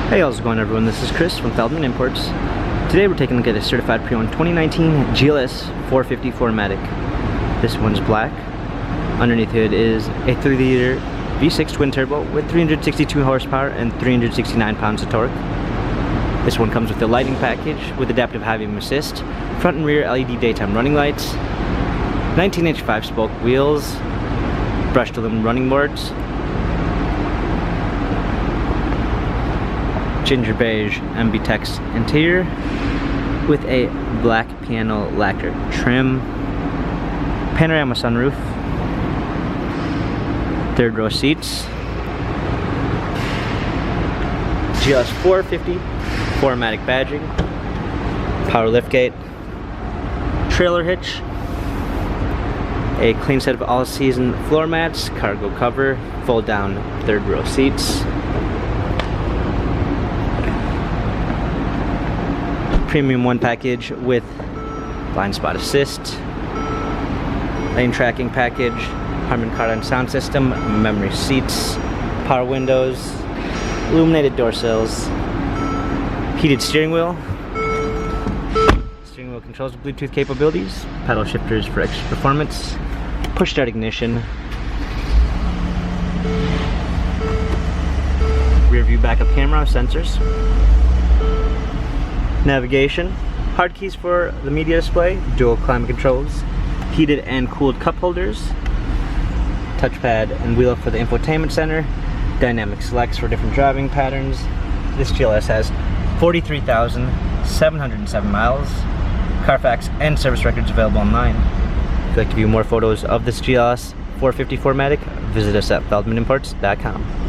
Hey, how's it going everyone? This is Chris from Feldmann Imports. Today we're taking a look at a certified pre-owned 2019 GLS 450 4MATIC. This one's black. Underneath it is a 3-liter V6 twin turbo with 362 horsepower and 369 pounds of torque. This one comes with a lighting package with adaptive high beam assist, front and rear LED daytime running lights, 19-inch 5-spoke wheels, brushed aluminum running boards, ginger beige MB-Tex interior with a black piano lacquer trim, panorama sunroof, third row seats, GLS 450 4MATIC badging, power liftgate, trailer hitch, a clean set of all-season floor mats, cargo cover, fold down third row seats, premium 1 package with blind spot assist, lane tracking package, Harman Kardon sound system, memory seats, power windows, illuminated door sills, heated steering wheel. Steering wheel controls with Bluetooth capabilities, pedal shifters for extra performance, push start ignition, rear view backup camera, sensors, navigation, hard keys for the media display, dual climate controls, heated and cooled cup holders, touchpad and wheel for the infotainment center, dynamic selects for different driving patterns. This GLS has 43,707 miles, Carfax and service records available online. If you'd like to view more photos of this GLS 450 4MATIC, visit us at feldmanimports.com.